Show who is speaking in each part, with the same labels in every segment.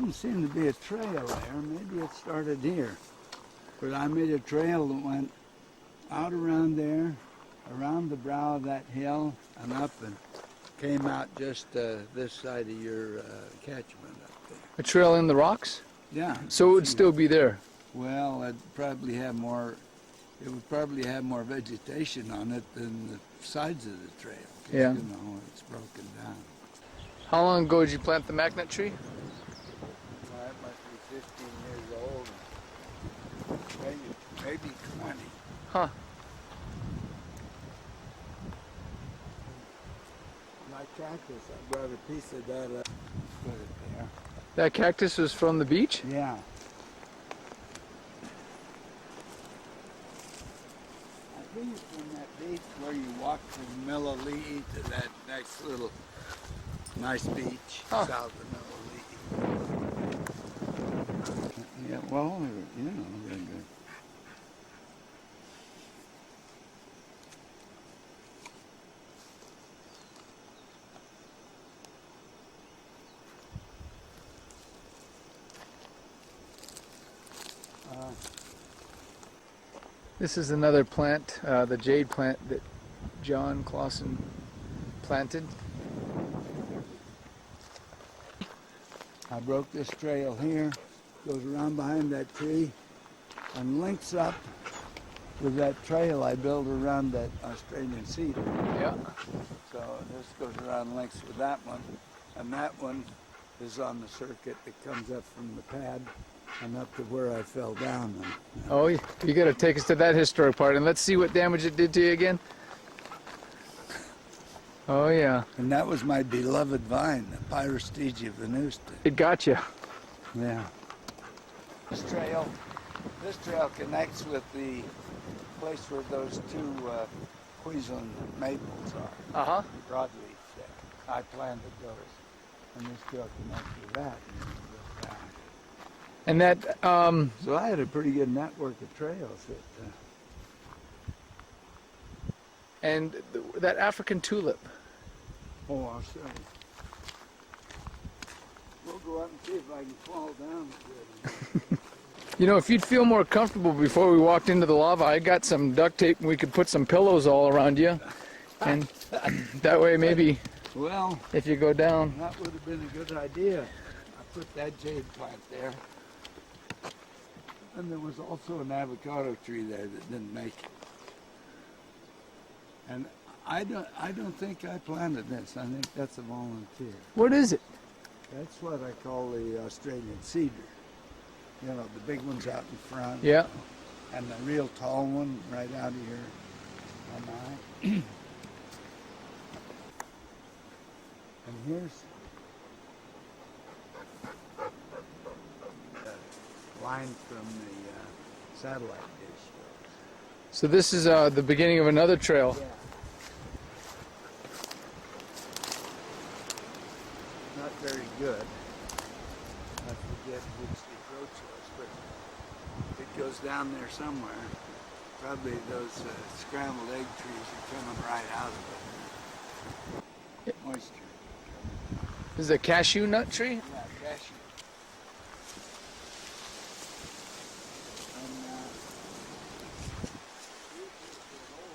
Speaker 1: doesn't seem to be a trail there. Maybe it started here. But I made a trail that went out around there, around the brow of that hill, and up, and came out just this side of your catchment up there.
Speaker 2: A trail in the rocks?
Speaker 1: Yeah.
Speaker 2: So it would still be there?
Speaker 1: Well, it'd probably have more, it would probably have more vegetation on it than the sides of the trail.
Speaker 2: Yeah.
Speaker 1: You know, it's broken down.
Speaker 2: How long ago did you plant the magnet tree?
Speaker 1: Well, that must be 15 years old. Maybe 20.
Speaker 2: Huh.
Speaker 1: My cactus, I brought a piece of that up, put it there.
Speaker 2: That cactus was from the beach?
Speaker 1: Yeah. I think it's from that beach where you walk from Millilea to that next little nice beach south of Millilea. Yeah, well, you know, they're good.
Speaker 2: This is another plant, the jade plant that John Clawson planted.
Speaker 1: I broke this trail here, goes around behind that tree, and links up with that trail I built around that Australian cedar.
Speaker 2: Yeah.
Speaker 1: So this goes around, links with that one, and that one is on the circuit that comes up from the pad and up to where I fell down.
Speaker 2: Oh, you got to take us to that historic part, and let's see what damage it did to you again. Oh yeah.
Speaker 1: And that was my beloved vine, the Pyrostegia venusta.
Speaker 2: It got you.
Speaker 1: Yeah. This trail connects with the place where those two Queensland maples are.
Speaker 2: Uh-huh.
Speaker 1: Broadleaf there. I planted those, and this trail connects with that.
Speaker 2: And that,
Speaker 1: So I had a pretty good network of trails.
Speaker 2: and that African tulip.
Speaker 1: Oh, I'll show you. We'll go up and see if I can fall down.
Speaker 2: You know, if you'd feel more comfortable before we walked into the lava, I got some duct tape and we could put some pillows all around you. And that way maybe,
Speaker 1: Well,
Speaker 2: if you go down.
Speaker 1: that would have been a good idea. I put that jade plant there. And there was also an avocado tree there that didn't make it. And I don't think I planted this. I think that's a volunteer.
Speaker 2: What is it?
Speaker 1: That's what I call the Australian cedar. You know, the big ones out in front.
Speaker 2: Yeah.
Speaker 1: And the real tall one right out of here on my eye. And here's the line from the satellite dish.
Speaker 2: So this is the beginning of another trail.
Speaker 1: Yeah. Not very good. I forget which the approach was, but it goes down there somewhere. Probably those scrambled egg trees are coming right out of it. Moisture.
Speaker 2: This is a cashew nut tree?
Speaker 1: Yeah, cashew. And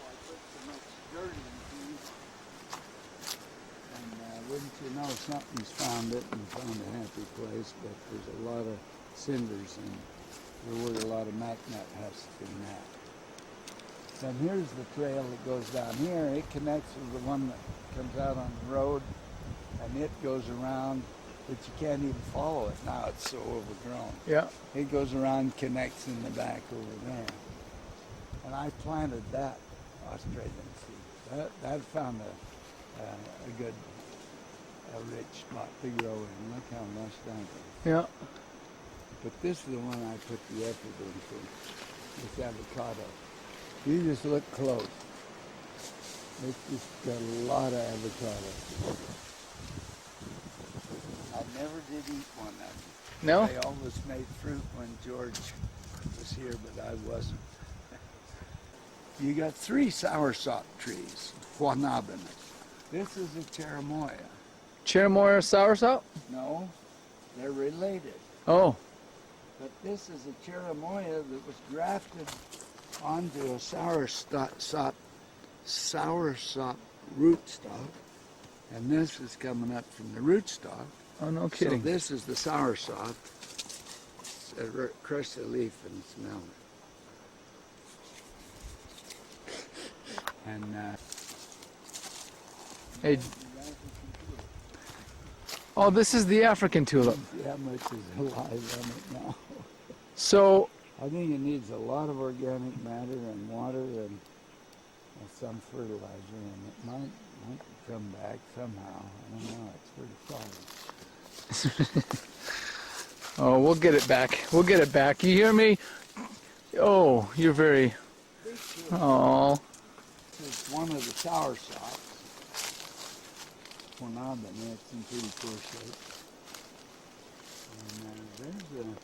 Speaker 1: I put so much dirt in these. And wouldn't you know, something's found it and found a happy place, but there's a lot of cinders and there were a lot of macnut husks in that. And here's the trail that goes down here. It connects with the one that comes out on the road, and it goes around, but you can't even follow it now. It's so overgrown.
Speaker 2: Yeah.
Speaker 1: It goes around, connects in the back over there. And I planted that Australian seed. That found a good, rich spot to grow in. Look how lush that is.
Speaker 2: Yeah.
Speaker 1: But this is the one I put the effort into, this avocado. You just look close. It's just got a lot of avocado. I never did eat one of them.
Speaker 2: No?
Speaker 1: They always made fruit when George was here, but I wasn't. You got 3 soursop trees, Juanabana. This is a cherimoya.
Speaker 2: Cherimoya soursop?
Speaker 1: No, They're related.
Speaker 2: Oh,
Speaker 1: But this is a cherimoya that was grafted onto a soursop rootstock. And this is coming up from the rootstock.
Speaker 2: oh, no
Speaker 1: So
Speaker 2: kidding.
Speaker 1: this is the soursop. Crush the leaf and smell it. And
Speaker 2: Hey, oh, this is the African tulip.
Speaker 1: see how much is alive on it now.
Speaker 2: So,
Speaker 1: I think it needs a lot of organic matter and water and some fertilizer, and it might come back somehow. I don't know. It's pretty solid.
Speaker 2: oh, we'll get it back. We'll get it back. You hear me? Oh, you're very. Oh,
Speaker 1: This is one of the soursops. It's in pretty poor shape. And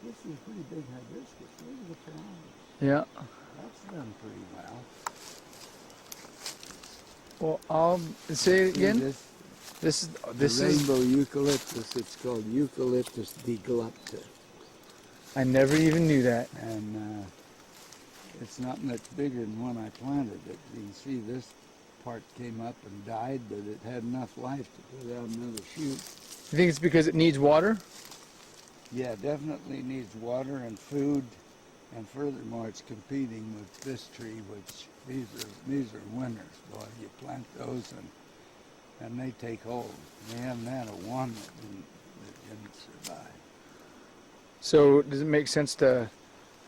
Speaker 1: this is a pretty big hibiscus. Look at the flowers.
Speaker 2: yeah.
Speaker 1: That's done pretty well.
Speaker 2: Well, I'll say it
Speaker 1: See
Speaker 2: again.
Speaker 1: This
Speaker 2: This
Speaker 1: the
Speaker 2: is.
Speaker 1: rainbow eucalyptus. It's called Eucalyptus deglupta.
Speaker 2: I never even knew that.
Speaker 1: And it's not much bigger than when I planted it. You can see this part came up and died, but it had enough life to put out another shoot.
Speaker 2: You think it's because it needs water?
Speaker 1: Yeah, definitely needs water and food, and furthermore, it's competing with this tree, which these are winners. Boy, you plant those and they take hold. We haven't had one that didn't survive.
Speaker 2: So, does it make sense to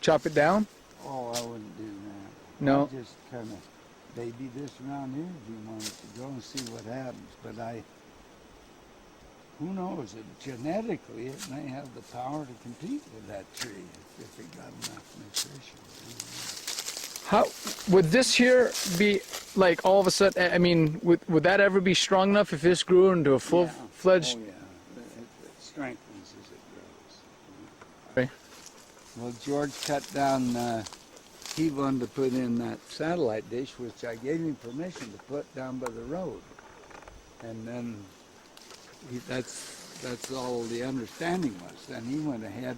Speaker 2: chop it down?
Speaker 1: Oh, I wouldn't do that.
Speaker 2: No.
Speaker 1: I'd just kind of baby this around here if you wanted to go and see what happens. But who knows? Genetically, it may have the power to compete with that tree if it got enough nutrition.
Speaker 2: How would this here be like all of a sudden? I mean, would that ever be strong enough if this grew into a full-fledged?
Speaker 1: Oh, yeah. It strengthens as it grows.
Speaker 2: Okay.
Speaker 1: Well, George cut down, he wanted to put in that satellite dish, which I gave him permission to put down by the road. And then that's all the understanding was. Then he went ahead,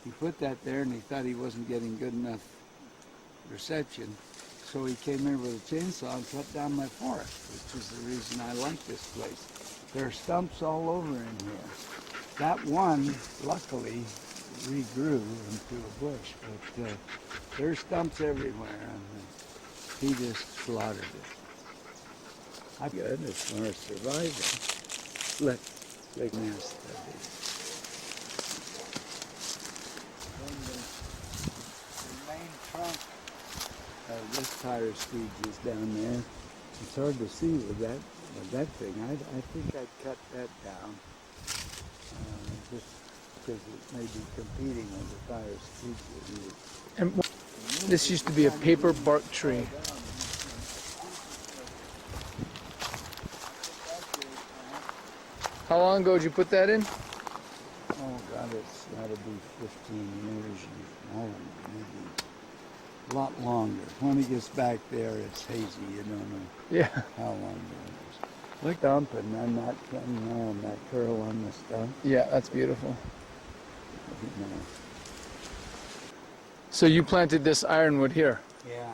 Speaker 1: he put that there, and he thought he wasn't getting good enough reception. So he came in with a chainsaw and cut down my forest, which is the reason I like this place. There are stumps all over in here. That one, luckily, regrew into a bush, but there's stumps everywhere, and he just slaughtered it. I'm good as far as surviving. Look nest. The main trunk of this tire stage is down there. It's hard to see with that thing. I think I'd cut that down. Just because it may be competing with the tire stage.
Speaker 2: And this used to be a paper bark tree. How long ago did you put that in?
Speaker 1: Oh God, it's got to be 15 years, more, maybe a lot longer. When he gets back there, it's hazy. You don't know
Speaker 2: Yeah.
Speaker 1: how long it is. Look up, and then that cutting there and that curl on the stump.
Speaker 2: Yeah, that's beautiful.
Speaker 1: You know.
Speaker 2: So you planted this ironwood here.
Speaker 1: Yeah.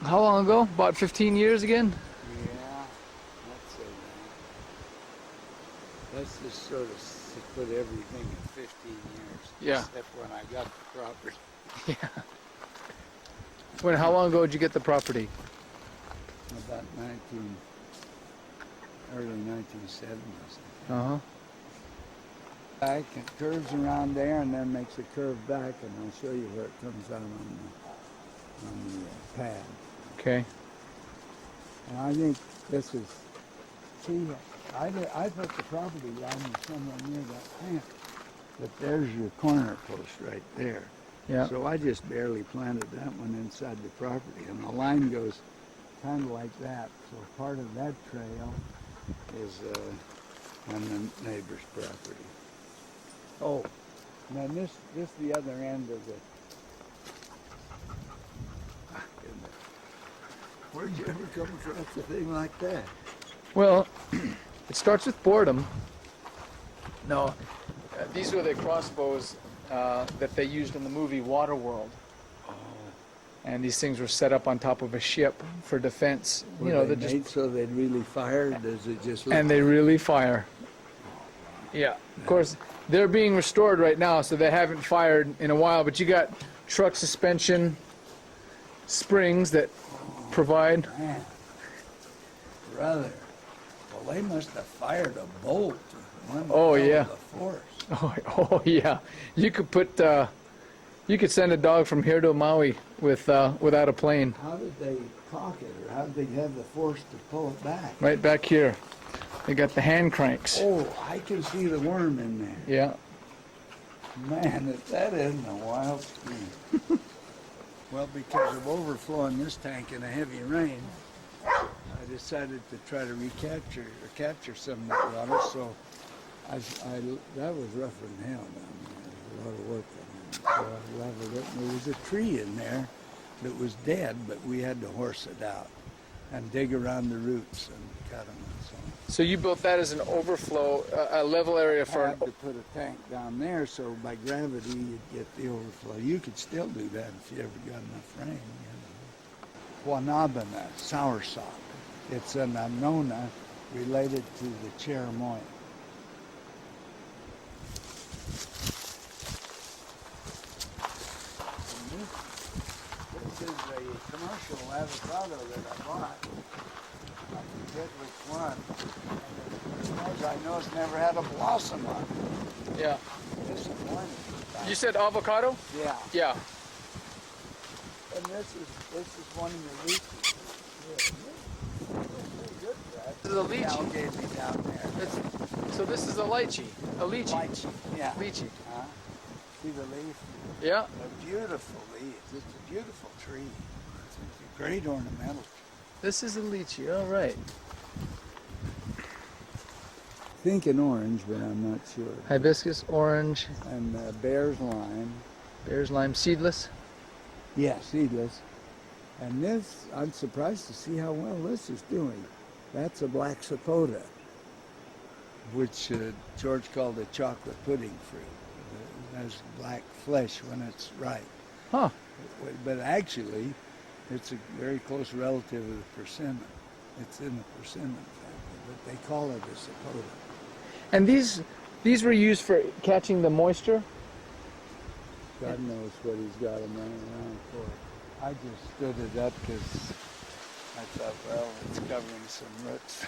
Speaker 2: How long ago? About 15 years again?
Speaker 1: Yeah, I'd say that. Let's just sort of put everything in 15 years.
Speaker 2: Yeah.
Speaker 1: Except when I got the property.
Speaker 2: Yeah. How long ago did you get the property?
Speaker 1: About early 1970s.
Speaker 2: Uh-huh.
Speaker 1: Back, it curves around there and then makes a curve back, and I'll show you where it comes out on the pad.
Speaker 2: Okay.
Speaker 1: And I think this is, see, I put the property line somewhere near that fence, but there's your corner post right there.
Speaker 2: Yeah.
Speaker 1: So I just barely planted that one inside the property, and the line goes kind of like that. So part of that trail is on the neighbor's property. Oh, and then this the other end of the. Ah, goodness. Where'd you ever come across a thing like that?
Speaker 2: Well, it starts with boredom. No, these were the crossbows that they used in the movie Waterworld. And these things were set up on top of a ship for defense.
Speaker 1: Were they made so they'd really fire? Does it just look
Speaker 2: and they really fire. Yeah. Of course, they're being restored right now, so they haven't fired in a while. But you got truck suspension springs that provide.
Speaker 1: Man, brother, well, they must have fired a bolt. One
Speaker 2: Oh,
Speaker 1: hell
Speaker 2: yeah.
Speaker 1: of a force.
Speaker 2: Oh yeah. You could put. You could send a dog from here to Maui without a plane.
Speaker 1: How did they cock it, or how did they have the force to pull it back?
Speaker 2: Right back here. They got the hand cranks.
Speaker 1: Oh, I can see the worm in there.
Speaker 2: Yeah.
Speaker 1: Man, if that isn't a wild stream. Well, because of overflowing this tank in a heavy rain, I decided to try to capture some of that water. So that was rougher than hell down there. There was a lot of work on it. So I leveled it, and there was a tree in there that was dead, but we had to horse it out and dig around the roots and cut them and so on.
Speaker 2: So you built that as an overflow, a level area
Speaker 1: I
Speaker 2: for.
Speaker 1: had to put a tank down there, so by gravity you'd get the overflow. You could still do that if you ever got enough rain. You know. Wanabana, soursop. It's an annona related to the cherimoya. This is a commercial avocado that I bought. I forget which one. And as I know, it's never had a blossom on it.
Speaker 2: Yeah.
Speaker 1: Disappointed.
Speaker 2: You said avocado?
Speaker 1: Yeah.
Speaker 2: Yeah.
Speaker 1: And this is one of the lychees. Yeah. Pretty good, Brad.
Speaker 2: This is a lychee.
Speaker 1: Al gave me down there.
Speaker 2: So this is a lychee. A lychee.
Speaker 1: Lychee. Yeah.
Speaker 2: Lychee.
Speaker 1: See the leaf?
Speaker 2: Yeah.
Speaker 1: They're beautiful leaves. It's a beautiful tree. It's a great ornamental tree.
Speaker 2: This is a lychee. All right.
Speaker 1: Thinking orange, but I'm not sure.
Speaker 2: Hibiscus, orange,
Speaker 1: And bear's lime.
Speaker 2: bear's lime, seedless.
Speaker 1: Yeah, seedless. And this, I'm surprised to see how well this is doing. That's a black sapota, which George called a chocolate pudding fruit. It has black flesh when it's ripe.
Speaker 2: Huh.
Speaker 1: But actually, it's a very close relative of the persimmon. It's in the persimmon family, but they call it a sapota.
Speaker 2: And these were used for catching the moisture?
Speaker 1: God knows what he's got them running around for. I just stood it up because I thought, well, it's covering some roots.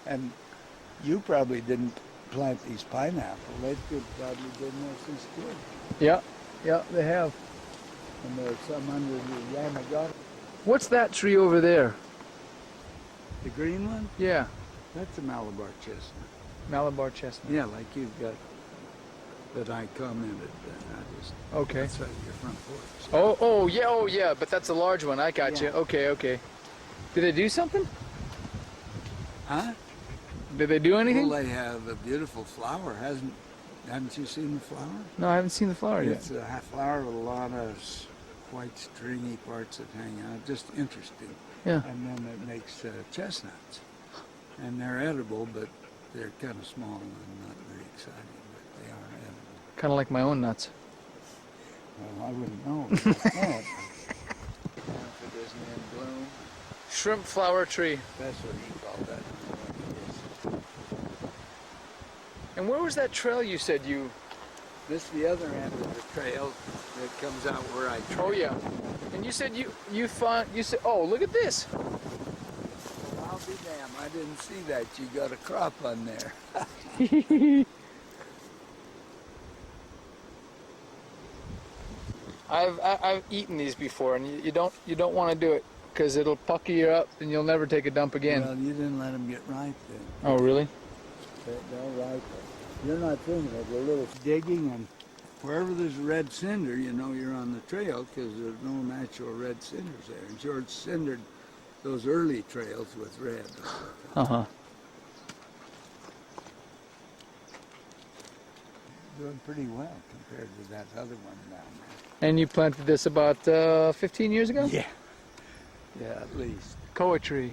Speaker 1: And you probably didn't plant these pineapple. They could probably been there since good.
Speaker 2: Yeah. Yeah, they have.
Speaker 1: And there's some under the Yamagata.
Speaker 2: What's that tree over there?
Speaker 1: The green one?
Speaker 2: Yeah.
Speaker 1: That's a Malabar chestnut.
Speaker 2: Malabar chestnut.
Speaker 1: Yeah, like you've got that I commented. I just,
Speaker 2: Okay.
Speaker 1: that's right, your front porch.
Speaker 2: Oh yeah, but that's a large one. I got you.
Speaker 1: Yeah.
Speaker 2: Okay. Did they do something?
Speaker 1: Huh?
Speaker 2: Did they do anything?
Speaker 1: Well, they have a beautiful flower. Haven't you seen the flower?
Speaker 2: No, I haven't seen the flower yet.
Speaker 1: It's a flower with a lot of white stringy parts that hang out. Just interesting.
Speaker 2: Yeah.
Speaker 1: And then it makes chestnuts. And they're edible, but they're kind of small and not very exciting, but they are edible.
Speaker 2: Kind of like my own nuts.
Speaker 1: Well, I wouldn't know. But if it isn't in bloom,
Speaker 2: Shrimp flower tree.
Speaker 1: that's what he called that.
Speaker 2: And where was that trail you said you...
Speaker 1: This is the other end of the trail that comes out where I trail.
Speaker 2: Oh yeah. And you said you said, oh, look at this.
Speaker 1: I'll be damned. I didn't see that. You got a crop on there.
Speaker 2: I've eaten these before, and you don't want to do it because it'll pucker you up, and you'll never take a dump again.
Speaker 1: Well, you didn't let them get ripe then.
Speaker 2: Oh really?
Speaker 1: They'll ripen. You're not thinking of a little digging, and wherever there's a red cinder, you know you're on the trail because there's no natural red cinders there. And George cindered those early trails with red.
Speaker 2: Uh-huh.
Speaker 1: Doing pretty well compared to that other one down there.
Speaker 2: And you planted this about 15 years ago?
Speaker 1: Yeah. Yeah, at least.
Speaker 2: Koa tree.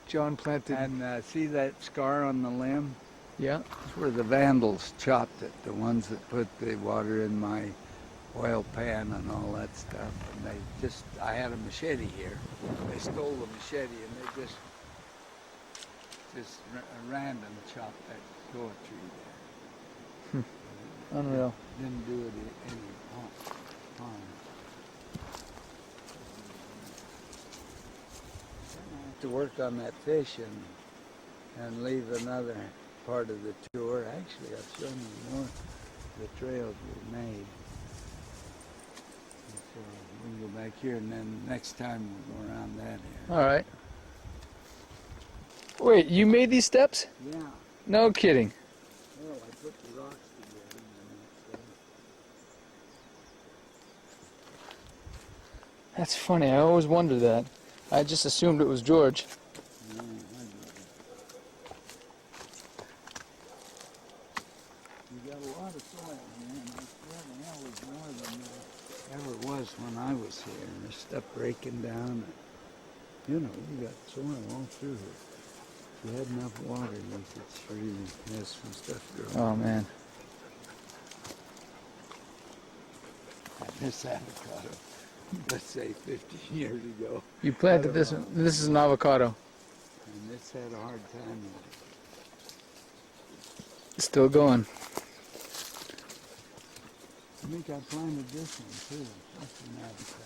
Speaker 2: John planted.
Speaker 1: And see that scar on the limb?
Speaker 2: Yeah.
Speaker 1: That's where the vandals chopped it, the ones that put the water in my oil pan and all that stuff. And I had a machete here. They stole the machete and they just random chopped that goa tree there.
Speaker 2: Unreal.
Speaker 1: Didn't do it any harm. To work on that fish and leave another part of the tour. Actually, I've shown you more of the trails we made. And so we can go back here, and then next time we'll go around that area.
Speaker 2: All right. Wait, you made these steps?
Speaker 1: Yeah.
Speaker 2: No kidding.
Speaker 1: Well, I put the rocks together, and
Speaker 2: That's funny. I always wondered that. I just assumed it was George.
Speaker 1: yeah, you got a lot of soil, man. Well, the hell was more than there ever was when I was here. And there's stuff breaking down. And, you got soil all through here. If you had enough water, you could really have some stuff growing.
Speaker 2: Oh man.
Speaker 1: This avocado, let's say 15 years ago.
Speaker 2: You planted this one. This is an avocado.
Speaker 1: And it's had a hard time with it.
Speaker 2: It's still going.
Speaker 1: I think I planted this one too. That's an avocado.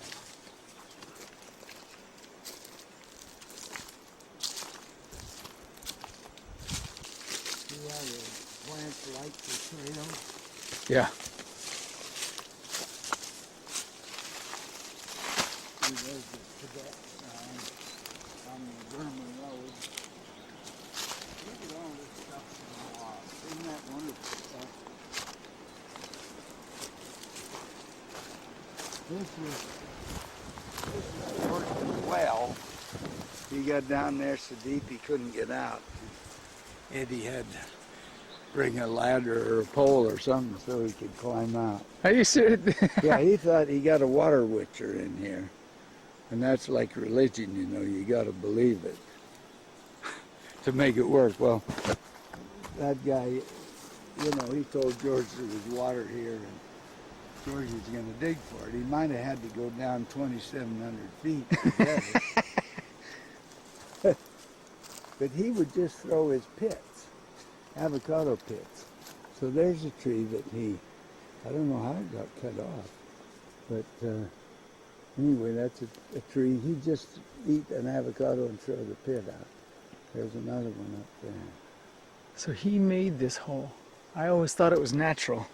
Speaker 1: See how the plants like the trail?
Speaker 2: Yeah.
Speaker 1: See, there's the Tibet sign on the Burma Road. Look at all this stuff in the wall. Isn't that wonderful stuff? This was working well. He got down there so deep he couldn't get out. Eddie had to bring a ladder or a pole or something so he could climb out.
Speaker 2: Are you serious?
Speaker 1: Yeah, he thought he got a water witcher in here. And that's like religion, you got to believe it to make it work. Well, that guy, he told George there was water here and George was going to dig for it. He might have had to go down 2,700 feet to get it. But he would just throw his pits, avocado pits. So there's a tree that I don't know how it got cut off, but anyway, that's a tree. He'd just eat an avocado and throw the pit out. There's another one up there.
Speaker 2: So he made this hole. I always thought it was natural.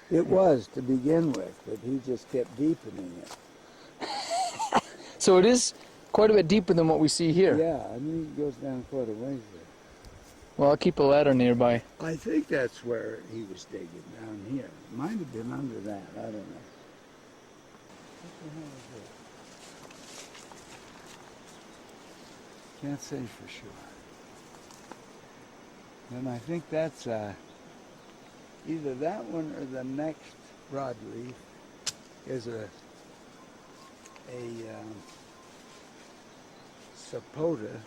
Speaker 1: It was to begin with, but he just kept deepening it.
Speaker 2: So it is quite a bit deeper than what we see here.
Speaker 1: Yeah, I mean, it goes down quite a ways there.
Speaker 2: Well, I'll keep a ladder nearby.
Speaker 1: I think that's where he was digging, down here. It might have been under that, I don't know. What the hell is it? Can't say for sure. And I think that's either that one or the next broadleaf is a sapota.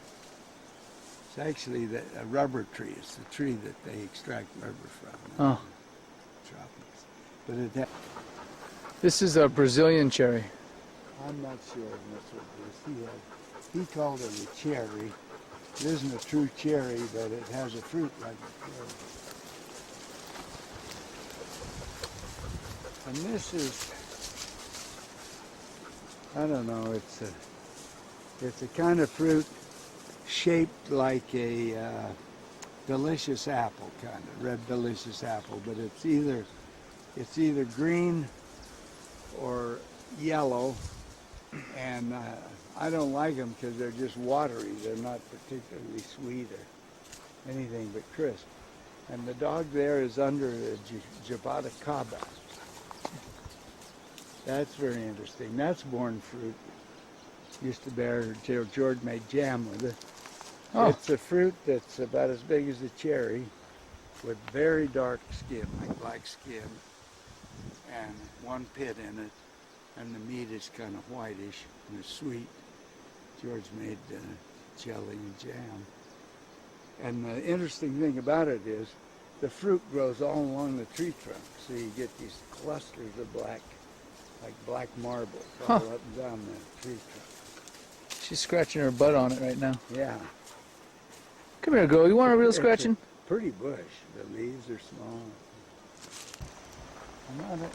Speaker 1: It's actually a rubber tree. It's the tree that they extract rubber from.
Speaker 2: Oh.
Speaker 1: Tropics. But
Speaker 2: This is a Brazilian cherry.
Speaker 1: I'm not sure if that's what it is. He called it a cherry. It isn't a true cherry, but it has a fruit like a cherry. And this is, I don't know, it's a kind of fruit shaped like a delicious apple, kind of red delicious apple, but it's either green or yellow, and I don't like them because they're just watery. They're not particularly sweet or anything but crisp. And the dog there is under a jaboticaba. That's very interesting. That's born fruit. Used to bear till George made jam with it.
Speaker 2: Oh.
Speaker 1: It's a fruit that's about as big as a cherry with very dark skin, like black skin, and one pit in it, and the meat is kind of whitish and it's sweet. George made jelly and jam. And the interesting thing about it is the fruit grows all along the tree trunk. So you get these clusters of black, like black marbles all up and down the tree trunk.
Speaker 2: She's scratching her butt on it right now.
Speaker 1: Yeah.
Speaker 2: Come here, girl. You want a real scratching?
Speaker 1: Pretty bush. The leaves are small.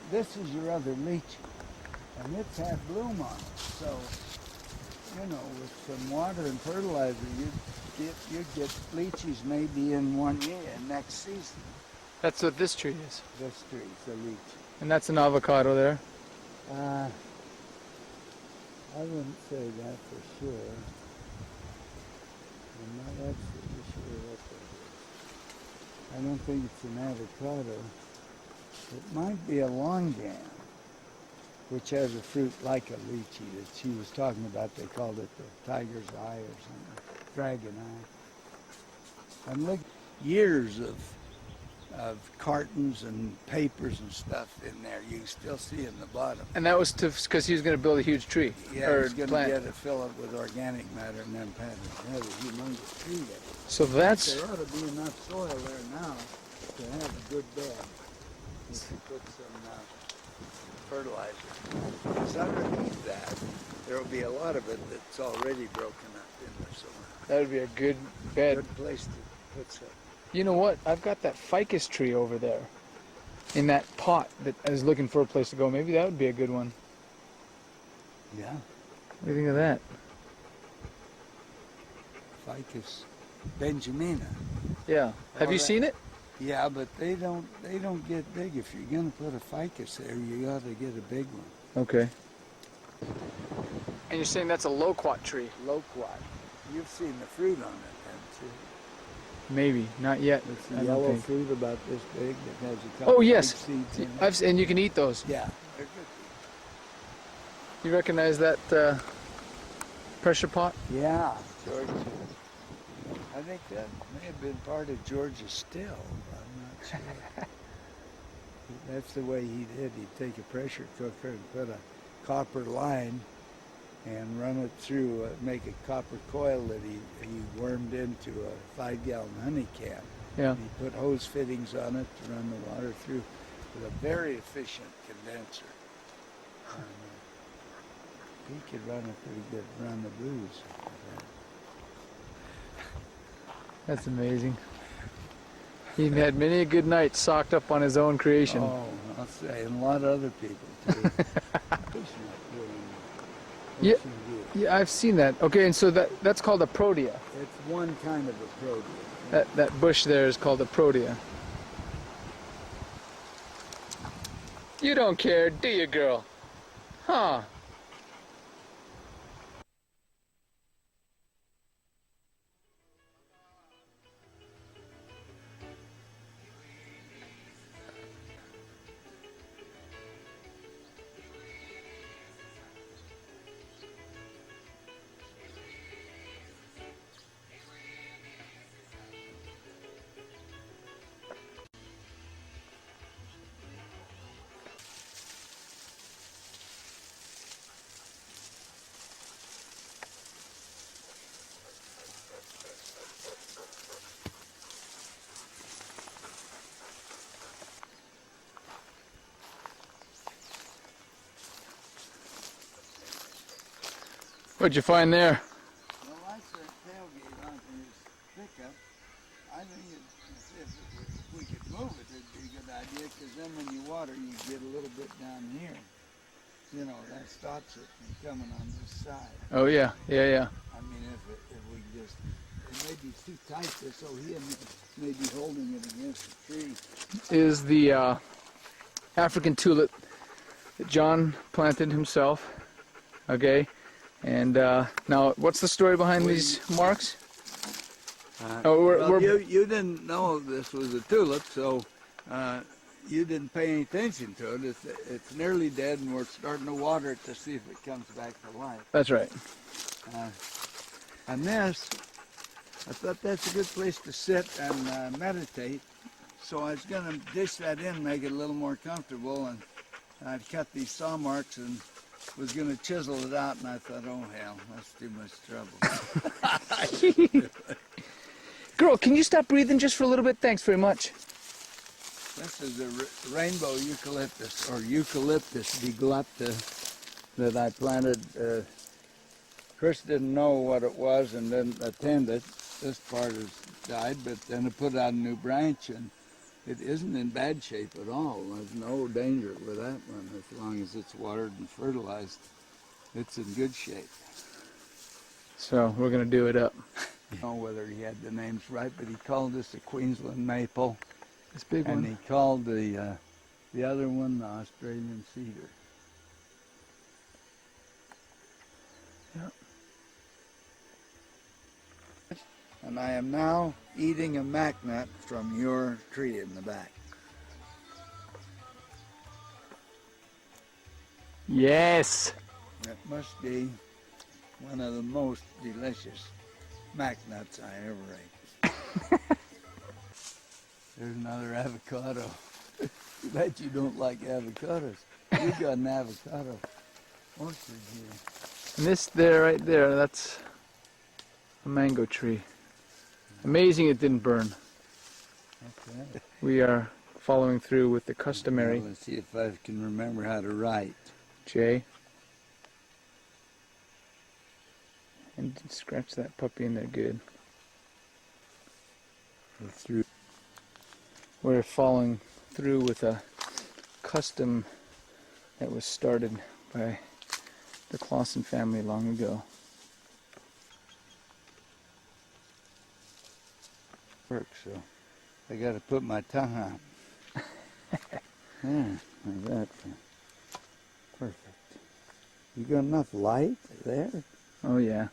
Speaker 1: This is your other lychee, and it's had bloom on it. So, you know, with some water and fertilizer, you'd get lychees maybe in 1 year, next season.
Speaker 2: That's what this tree is.
Speaker 1: This tree's a lychee.
Speaker 2: And that's an avocado there.
Speaker 1: I wouldn't say that for sure. I'm not absolutely sure what that is. I don't think it's an avocado. It might be a longan, which has a fruit like a lychee that she was talking about. They called it the tiger's eye or something, dragon eye. And look, years of cartons and papers and stuff in there. You can still see in the bottom.
Speaker 2: And that was because he was going to build a huge tree.
Speaker 1: Yeah,
Speaker 2: or
Speaker 1: he's going
Speaker 2: plant.
Speaker 1: to get it, fill it with organic matter, and then plant it. Have a humongous tree there.
Speaker 2: So that's...
Speaker 1: There ought to be enough soil there now to have a good bed. If you put some fertilizer. Because underneath that, there will be a lot of it that's already broken up in there somewhere.
Speaker 2: That would be a good bed.
Speaker 1: Good place to put some.
Speaker 2: You know what? I've got that ficus tree over there in that pot that is looking for a place to go. Maybe that would be a good one.
Speaker 1: Yeah.
Speaker 2: What do you think of that?
Speaker 1: Ficus benjamina.
Speaker 2: Yeah. Have you seen it?
Speaker 1: Yeah, but they don't get big. If you're going to put a ficus there, you got to get a big one.
Speaker 2: Okay. And you're saying that's a loquat tree?
Speaker 1: Loquat. You've seen the fruit on it, haven't you?
Speaker 2: Maybe, not yet.
Speaker 1: It's
Speaker 2: I
Speaker 1: a
Speaker 2: don't
Speaker 1: yellow
Speaker 2: think.
Speaker 1: fruit about this big that has a couple
Speaker 2: Oh yes,
Speaker 1: big seeds in it.
Speaker 2: and you can eat those.
Speaker 1: Yeah, they're good.
Speaker 2: You recognize that pressure pot?
Speaker 1: Yeah, Georgia. I think that may have been part of Georgia still. I'm not sure. That's the way he did. He'd take a pressure cooker and put a copper line and run it through, make a copper coil that he wormed into a 5-gallon honey can.
Speaker 2: Yeah.
Speaker 1: And he put hose fittings on it to run the water through with a very efficient condenser. And, he could run a pretty good run of booze.
Speaker 2: That's amazing. He had many a good night socked up on his own creation.
Speaker 1: Oh, I'll say, and a lot of other people too.
Speaker 2: Yeah, yeah, I've seen that. Okay, and so that's called a protea.
Speaker 1: It's one kind of a protea.
Speaker 2: That bush there is called a protea. You don't care, do you, girl? Huh? What'd you find there?
Speaker 1: Well, that's the tailgate on his pickup. I think if we could move it, it'd be a good idea, because then when you water, you get a little bit down here. You know, that stops it from coming on this side.
Speaker 2: Oh yeah, yeah, yeah.
Speaker 1: I mean, if we just, it may be too tight so he may be holding it against the tree.
Speaker 2: Is the African tulip that John planted himself. Okay. And now, what's the story behind these marks?
Speaker 1: Well, you didn't know this was a tulip, so you didn't pay any attention to it. It's nearly dead, and we're starting to water it to see if it comes back to life.
Speaker 2: That's right.
Speaker 1: And this, I thought that's a good place to sit and meditate, so I was going to dish that in, make it a little more comfortable, and I'd cut these saw marks and was going to chisel it out, and I thought, oh hell, that's too much trouble.
Speaker 2: Girl, can you stop breathing just for a little bit? Thanks very much.
Speaker 1: This is a rainbow eucalyptus, or eucalyptus deglupta, that I planted. Chris didn't know what it was and didn't attend it. This part has died, but then it put out a new branch, and it isn't in bad shape at all. There's no danger with that one as long as it's watered and fertilized. It's in good shape.
Speaker 2: So we're going to do it up.
Speaker 1: I don't know whether he had the names right, but he called this a Queensland maple.
Speaker 2: This big
Speaker 1: And
Speaker 2: one.
Speaker 1: he called the other one the Australian cedar.
Speaker 2: Yeah.
Speaker 1: And I am now eating a mac nut from your tree in the back.
Speaker 2: Yes.
Speaker 1: That must be one of the most delicious mac nuts I ever ate. There's another avocado. Too bad you don't like avocados. You got an avocado orchard here.
Speaker 2: And this there, right there, that's a mango tree. Amazing it didn't burn.
Speaker 1: Okay.
Speaker 2: We are following through with the customary
Speaker 1: Now, let's see if I can remember how to write.
Speaker 2: J. And scratch that puppy in there good.
Speaker 1: Through.
Speaker 2: We're following through with a custom that was started by the Clawson family long ago.
Speaker 1: Work, so I got to put my tongue out. Yeah, like that. Perfect. You got enough light there?
Speaker 2: Oh yeah.